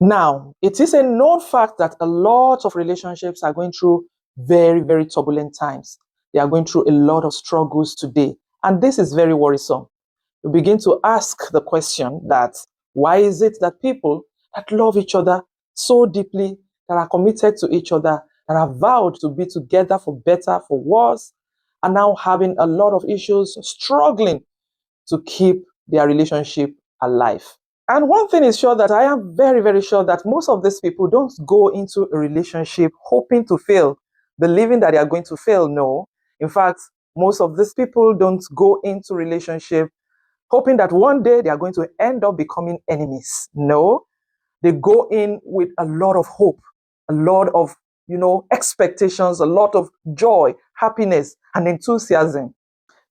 Now, it is a known fact that a lot of relationships are going through very, very turbulent times. They are going through a lot of struggles today. And this is very worrisome. We begin to ask the question that why is it that people that love each other so deeply, that are committed to each other, that are vowed to be together for better, for worse, are now having a lot of issues, struggling to keep their relationship alive? And one thing is sure, that I am very, very sure that most of these people don't go into a relationship hoping to fail, believing that they are going to fail. No. In fact, most of these people don't go into relationship hoping that one day they are going to end up becoming enemies. No, they go in with a lot of hope, a lot of, expectations, a lot of joy, happiness, and enthusiasm.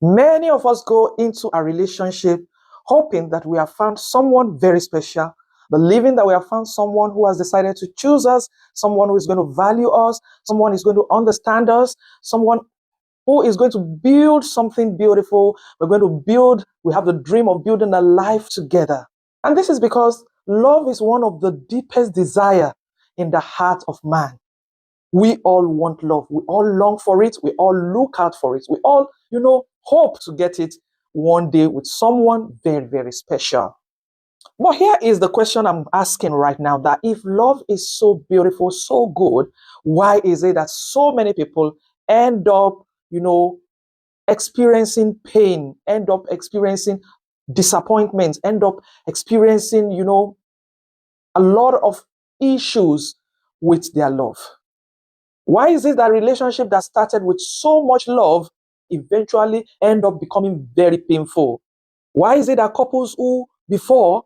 Many of us go into a relationship hoping that we have found someone very special, believing that we have found someone who has decided to choose us, someone who is going to value us, someone who is going to understand us, someone who is going to build something beautiful. We have the dream of building a life together. And this is because love is one of the deepest desire in the heart of man. We all want love. We all long for it. We all look out for it. We all, hope to get it one day with someone very, very special. But here is the question I'm asking right now, that if love is so beautiful, so good, why is it that so many people end up, experiencing pain, end up experiencing disappointment, end up experiencing, a lot of issues with their love? Why is it that relationship that started with so much love eventually end up becoming very painful? Why is it that couples who before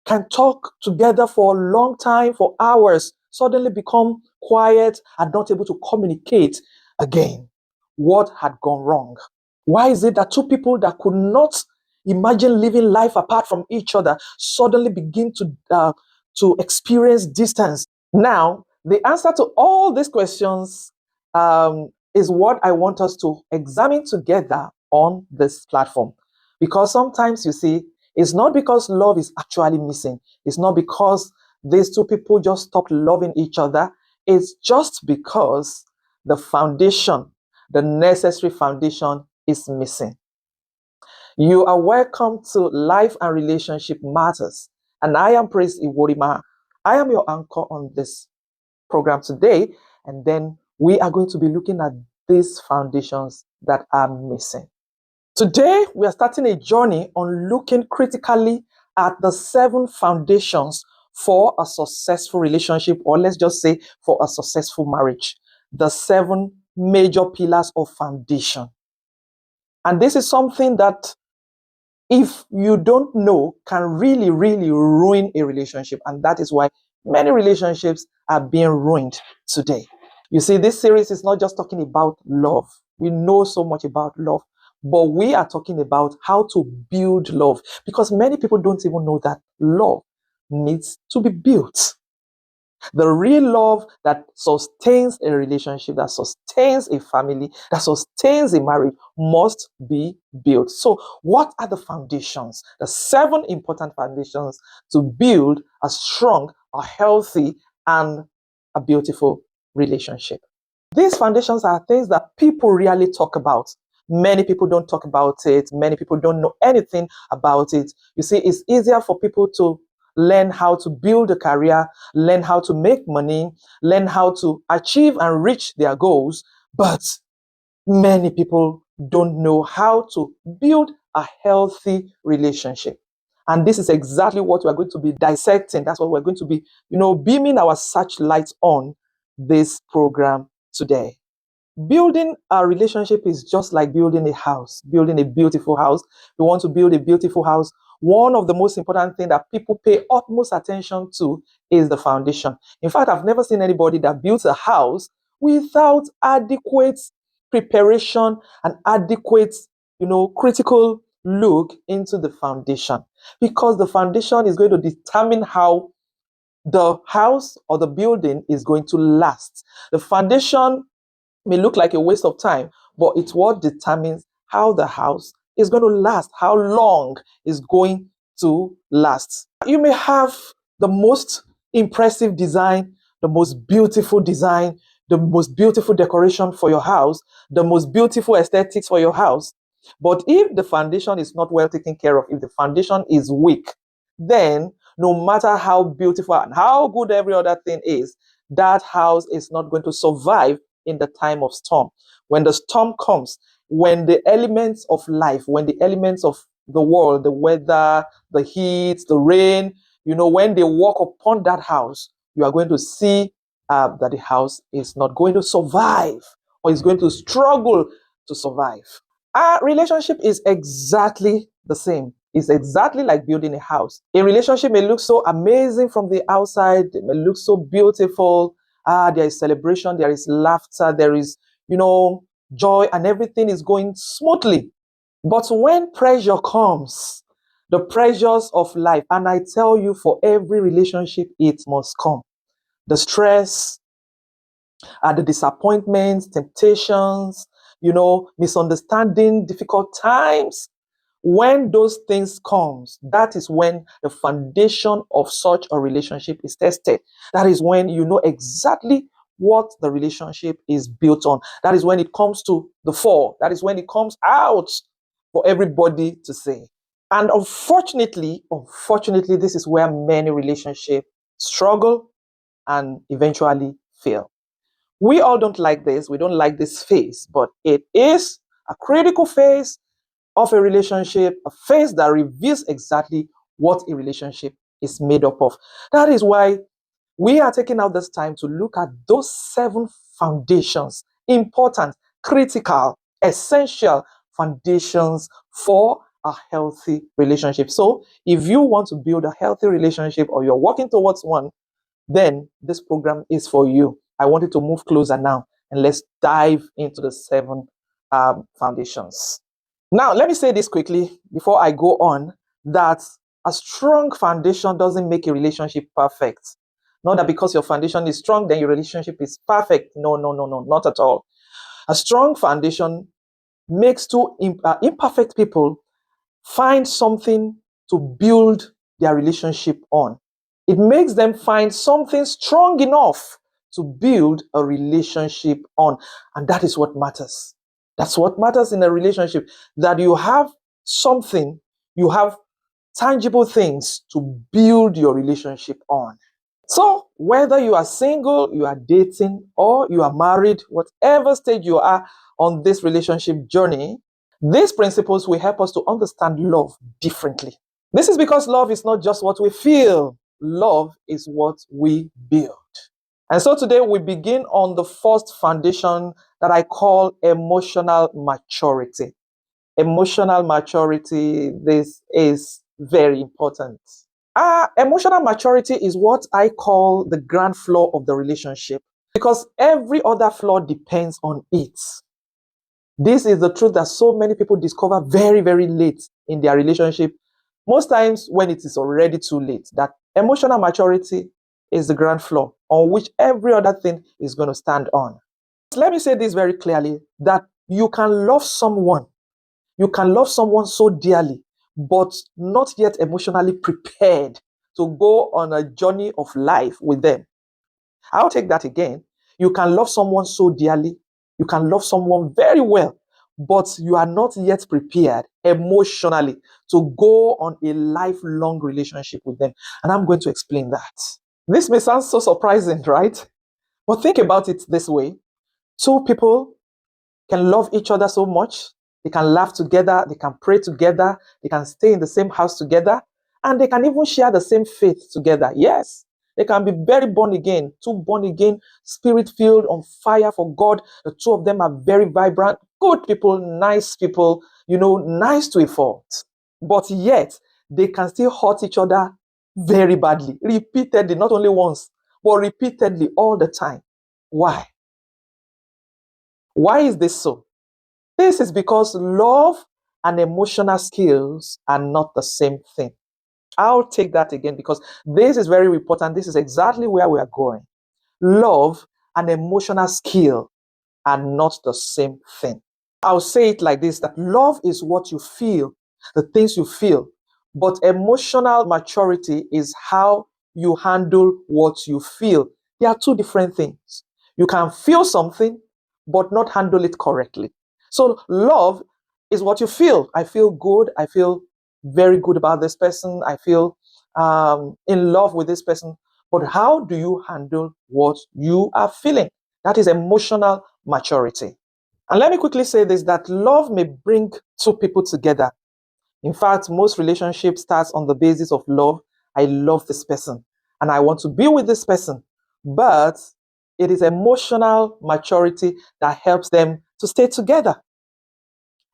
can talk together for a long time, for hours, suddenly become quiet and not able to communicate again? What had gone wrong? Why is it that two people that could not imagine living life apart from each other suddenly begin to experience distance? Now, the answer to all these questions is what I want us to examine together on this platform. Because sometimes, you see, it's not because love is actually missing. It's not because these two people just stopped loving each other. It's just because the foundation, the necessary foundation, is missing. You are welcome to Life and Relationship Matters. And I am Praise Iworima. I am your anchor on this program today. And then we are going to be looking at these foundations that are missing. Today, we are starting a journey on looking critically at the 7 foundations for a successful relationship, or let's just say for a successful marriage. The 7 major pillars of foundation. And this is something that, if you don't know, can really, really ruin a relationship. And that is why many relationships are being ruined today. You see, this series is not just talking about love. We know so much about love, but we are talking about how to build love, because many people don't even know that love needs to be built. The real love that sustains a relationship, that sustains a family, that sustains a marriage must be built. So, what are the foundations? The 7 important foundations to build a strong, a healthy, and a beautiful relationship. These foundations are things that people rarely talk about. Many people don't talk about it. Many people don't know anything about it. You see, it's easier for people to learn how to build a career, learn how to make money, learn how to achieve and reach their goals. But many people don't know how to build a healthy relationship. And this is exactly what we're going to be dissecting. That's what we're going to be, beaming our searchlights on this program today. Building a relationship is just like building a house, building a beautiful house. We want to build a beautiful house. One of the most important things that people pay utmost attention to is the foundation. In fact, I've never seen anybody that builds a house without adequate preparation and adequate, critical look into the foundation. Because the foundation is going to determine how the house or the building is going to last. The foundation may look like a waste of time, but it's what determines how the house is going to last, how long is going to last. You may have the most impressive design, the most beautiful design, the most beautiful decoration for your house, the most beautiful aesthetics for your house. But if the foundation is not well taken care of, if the foundation is weak, then no matter how beautiful and how good every other thing is, that house is not going to survive in the time of storm. When the storm comes, when the elements of life, when the elements of the world, the weather, the heat, the rain, when they walk upon that house, you are going to see that the house is not going to survive or is going to struggle to survive. Our relationship is exactly the same. It's exactly like building a house. A relationship may look so amazing from the outside, it may look so beautiful. There is celebration, there is laughter, there is, joy, and everything is going smoothly. But when pressure comes, the pressures of life, and I tell you, for every relationship, it must come. The stress, the disappointments, temptations, misunderstanding, difficult times. When those things comes, that is when the foundation of such a relationship is tested. That is when you know exactly what the relationship is built on. That is when it comes to the fore. That is when it comes out for everybody to see. And unfortunately, this is where many relationships struggle and eventually fail. We all don't like this. We don't like this phase, but it is a critical phase of a relationship, a phase that reveals exactly what a relationship is made up of. That is why we are taking out this time to look at those 7 foundations, important, critical, essential foundations for a healthy relationship. So if you want to build a healthy relationship or you're working towards one, then this program is for you. I want you to move closer now and let's dive into the 7 foundations. Now, let me say this quickly before I go on, that a strong foundation doesn't make a relationship perfect. Not that because your foundation is strong, then your relationship is perfect. No, not at all. A strong foundation makes 2 imperfect people find something to build their relationship on. It makes them find something strong enough to build a relationship on. And that is what matters. That's what matters in a relationship, that you have something, you have tangible things to build your relationship on. So, whether you are single, you are dating, or you are married, whatever stage you are on this relationship journey, these principles will help us to understand love differently. This is because love is not just what we feel, love is what we build. And so today we begin on the first foundation that I call emotional maturity. Emotional maturity, this is very important. Emotional maturity is what I call the ground floor of the relationship, because every other floor depends on it. This is the truth that so many people discover very, very late in their relationship. Most times when it is already too late, that emotional maturity is the ground floor on which every other thing is going to stand on. Let me say this very clearly, that you can love someone so dearly, but not yet emotionally prepared to go on a journey of life with them. I'll take that again. You can love someone so dearly, you can love someone very well, but you are not yet prepared emotionally to go on a lifelong relationship with them. And I'm going to explain that. This may sound so surprising, right? But think about it this way. 2 people can love each other so much. They can laugh together, they can pray together, they can stay in the same house together, and they can even share the same faith together. Yes, they can be very born again, 2 born again, spirit filled, on fire for God. The 2 of them are very vibrant, good people, nice people, nice to a fault. But yet, they can still hurt each other very badly, repeatedly, not only once, but repeatedly all the time. Why? Why is this so? This is because love and emotional skills are not the same thing. I'll take that again because this is very important. This is exactly where we are going. Love and emotional skill are not the same thing. I'll say it like this, that love is what you feel, the things you feel, but emotional maturity is how you handle what you feel. They are two different things. You can feel something, but not handle it correctly. So love is what you feel. I feel good. I feel very good about this person. I feel in love with this person. But how do you handle what you are feeling? That is emotional maturity. And let me quickly say this, that love may bring two people together. In fact, most relationships starts on the basis of love. I love this person and I want to be with this person. But it is emotional maturity that helps them to stay together.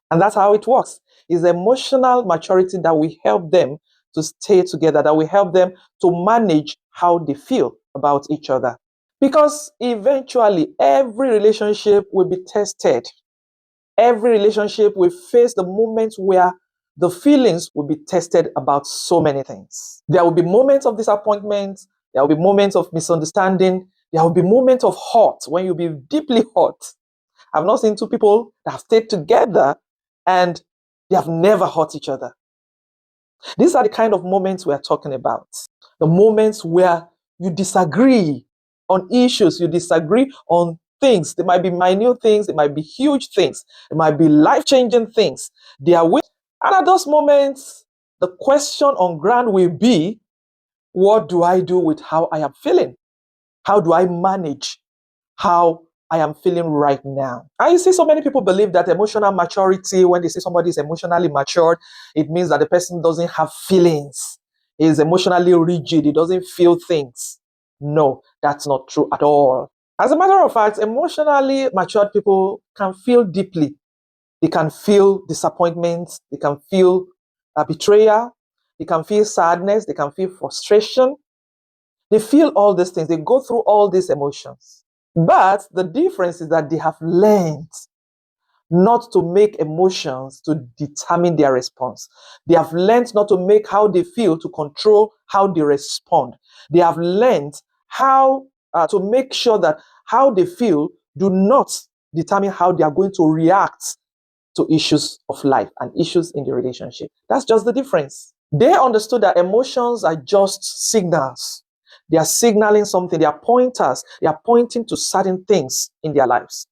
And that's how it works. It's emotional maturity that will help them to stay together, that will help them to manage how they feel about each other. Because eventually, every relationship will be tested. Every relationship will face the moments where the feelings will be tested about so many things. There will be moments of disappointment. There will be moments of misunderstanding. There will be moments of hurt when you'll be deeply hurt. I've not seen two people that have stayed together and they have never hurt each other. These are the kind of moments we are talking about. The moments where you disagree on issues, you disagree on things. They might be minute things, they might be huge things, it might be life-changing things. They are with, and at those moments, the question on ground will be, what do I do with how I am feeling? How do I manage how I am feeling right now? And you see, so many people believe that emotional maturity, when they say somebody is emotionally matured, it means that the person doesn't have feelings. He is emotionally rigid. He doesn't feel things. No, that's not true at all. As a matter of fact, emotionally matured people can feel deeply. They can feel disappointment. They can feel betrayal. They can feel sadness. They can feel frustration. They feel all these things. They go through all these emotions. But the difference is that they have learned not to make emotions to determine their response. They have learned not to make how they feel to control how they respond. They have learned how to make sure that how they feel do not determine how they are going to react to issues of life and issues in the relationship. That's just the difference. They understood that emotions are just signals. They are signaling something. They are pointers. They are pointing to certain things in their lives.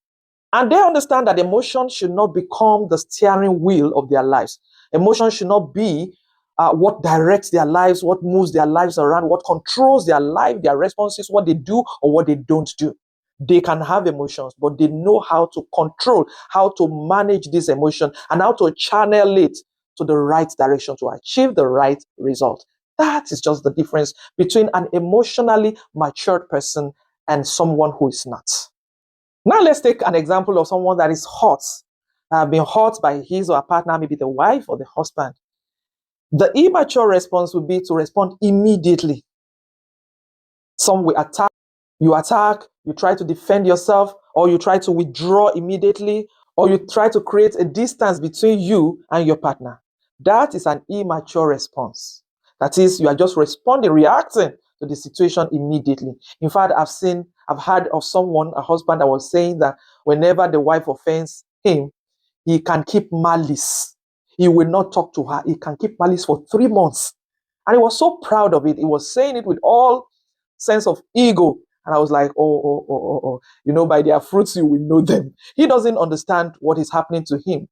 And they understand that emotion should not become the steering wheel of their lives. Emotion should not be what directs their lives, what moves their lives around, what controls their life, their responses, what they do or what they don't do. They can have emotions, but they know how to control, how to manage this emotion, and how to channel it to the right direction to achieve the right result. That is just the difference between an emotionally matured person and someone who is not. Now let's take an example of someone that is hurt, been hurt by his or her partner, maybe the wife or the husband. The immature response would be to respond immediately. Some will attack, you try to defend yourself, or you try to withdraw immediately, or you try to create a distance between you and your partner. That is an immature response. That is, you are just responding, reacting to the situation immediately. In fact, I've heard of someone, a husband, that was saying that whenever the wife offends him, he can keep malice. He will not talk to her. He can keep malice for 3 months. And he was so proud of it. He was saying it with all sense of ego. And I was like, oh. By their fruits you will know them. He doesn't understand what is happening to him.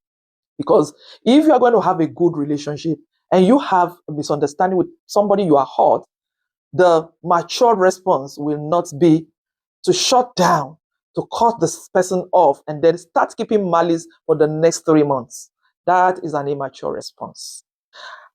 Because if you are going to have a good relationship and you have a misunderstanding with somebody you are hurt, the mature response will not be to shut down, to cut this person off, and then start keeping malice for the next 3 months. That is an immature response.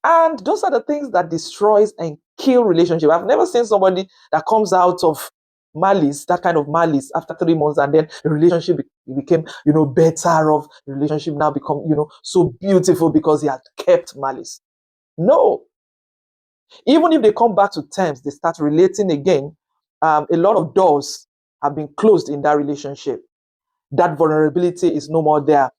And those are the things that destroys and kill relationship. I've never seen somebody that comes out of malice, that kind of malice, after 3 months, and then the relationship became, better off. The relationship now become, so beautiful because he had kept malice. No. Even if they come back to terms, they start relating again. A lot of doors have been closed in that relationship. That vulnerability is no more there.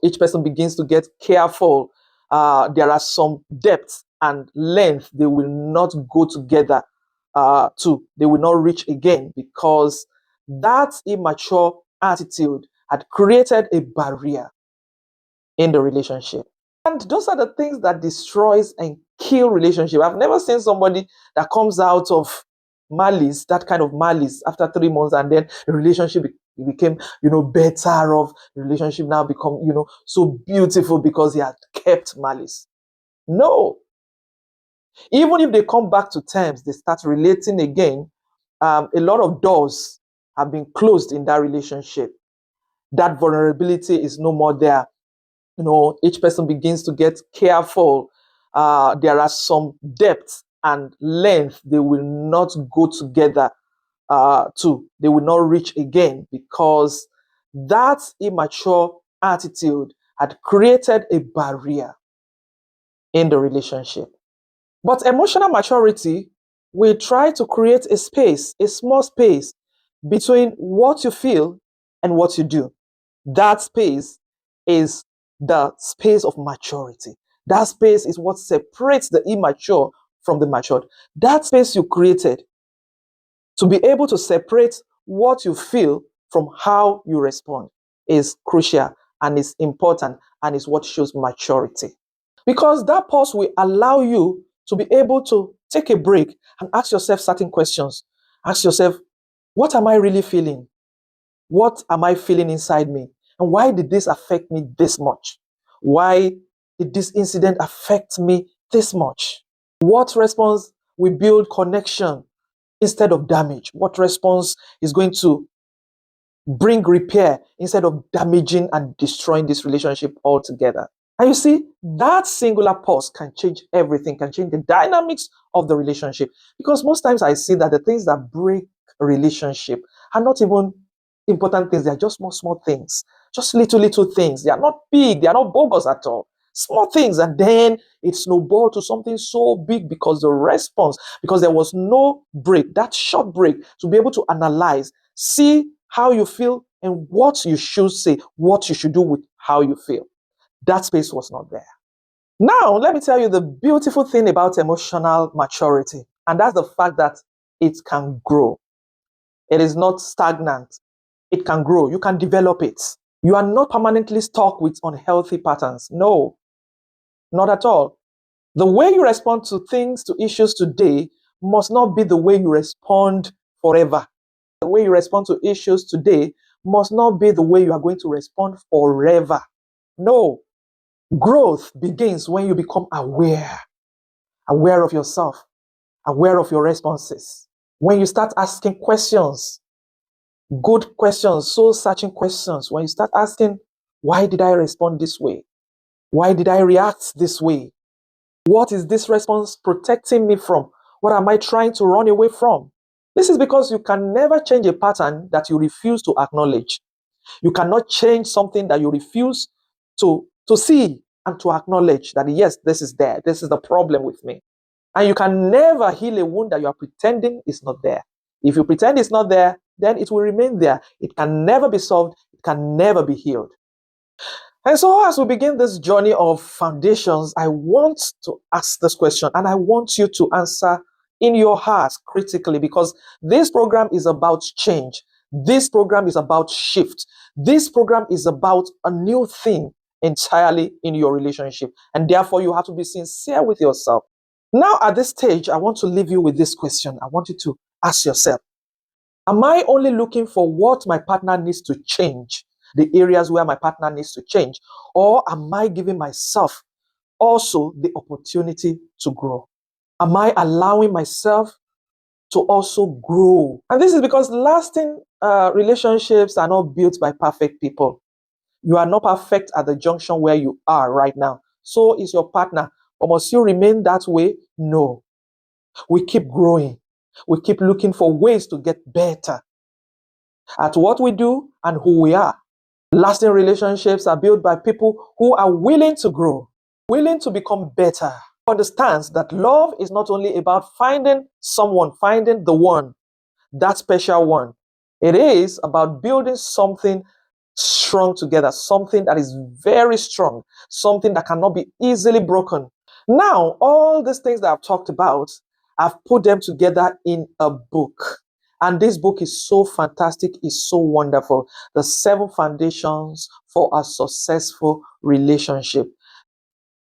Each person begins to get careful. There are some depth and length they will not go together to. They will not reach again because that immature attitude had created a barrier in the relationship. And those are the things that destroys and kill relationship. I've never seen somebody that comes out of malice, that kind of malice, after 3 months, and then the relationship became, better off. The relationship now become, so beautiful because he had kept malice. No. Even if they come back to terms, they start relating again, a lot of doors have been closed in that relationship. That vulnerability is no more there. Each person begins to get careful. There are some depth and length they will not go together to. They will not reach again because that immature attitude had created a barrier in the relationship. But emotional maturity will try to create a space, a small space between what you feel and what you do. That space is the space of maturity. That space is what separates the immature from the matured. That space you created to be able to separate what you feel from how you respond is crucial and is important and is what shows maturity. Because that pause will allow you to be able to take a break and ask yourself certain questions. Ask yourself, what am I really feeling? What am I feeling inside me? And why did this affect me this much? Why did this incident affect me this much? What response will build connection instead of damage? What response is going to bring repair instead of damaging and destroying this relationship altogether? And you see, that singular pause can change everything, can change the dynamics of the relationship. Because most times I see that the things that break a relationship are not even important things. They are just small things, just little things. They are not big. They are not bogus at all. Small things. And then it snowballed to something so big because the response, because there was no break, that short break to be able to analyze, see how you feel and what you should say, what you should do with how you feel. That space was not there. Now, let me tell you the beautiful thing about emotional maturity, and that's the fact that it can grow. It is not stagnant. It can grow. You can develop it. You are not permanently stuck with unhealthy patterns. No, not at all. The way you respond to things, to issues today, must not be the way you respond forever. The way you respond to issues today must not be the way you are going to respond forever. No. Growth begins when you become aware of yourself, aware of your responses. When you start asking questions, good questions, soul searching questions, when you start asking, why did I respond this way? Why did I react this way? What is this response protecting me from? What am I trying to run away from? This is because you can never change a pattern that you refuse to acknowledge. You cannot change something that you refuse to see and to acknowledge that, yes, this is there. This is the problem with me. And you can never heal a wound that you are pretending is not there. If you pretend it's not there, then it will remain there. It can never be solved. It can never be healed. And so as we begin this journey of foundations, I want to ask this question and I want you to answer in your heart critically, because this program is about change. This program is about shift. This program is about a new thing entirely in your relationship. And therefore, you have to be sincere with yourself. Now, at this stage, I want to leave you with this question. I want you to ask yourself, am I only looking for what my partner needs to change, the areas where my partner needs to change? Or am I giving myself also the opportunity to grow? Am I allowing myself to also grow? And this is because lasting relationships are not built by perfect people. You are not perfect at the junction where you are right now. So is your partner. Or must you remain that way? No. We keep growing. We keep looking for ways to get better at what we do and who we are. Lasting relationships are built by people who are willing to grow, willing to become better, understands that love is not only about finding someone, finding the one, that special one. It is about building something strong together, something that is very strong, something that cannot be easily broken. Now, all these things that I've talked about, I've put them together in a book. And this book is so fantastic, it's so wonderful. The 7 Foundations for a Successful Relationship.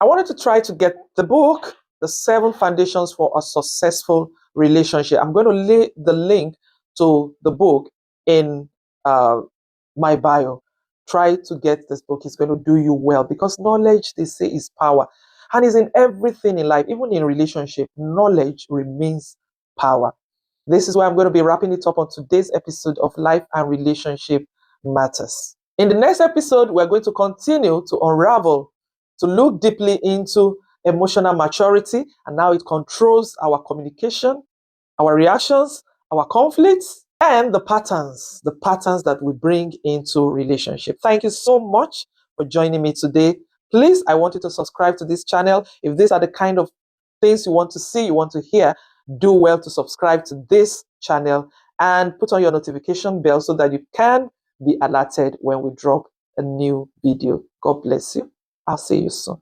I wanted to try to get the book the 7 foundations for a successful relationship. I'm going to lay the link to the book in my bio. Try to get this book. It's going to do you well, because knowledge, they say, is power, and is in everything in life. Even in relationship, knowledge remains power. This is why I'm going to be wrapping it up on today's episode of Life and Relationship Matters. In the next episode, we're going to continue to unravel, to look deeply into emotional maturity and how it controls our communication, our reactions, our conflicts, and the patterns that we bring into relationship. Thank you so much for joining me today. Please, I want you to subscribe to this channel. If these are the kind of things you want to see, you want to hear, do well to subscribe to this channel and put on your notification bell so that you can be alerted when we drop a new video. God bless you. I'll see you soon.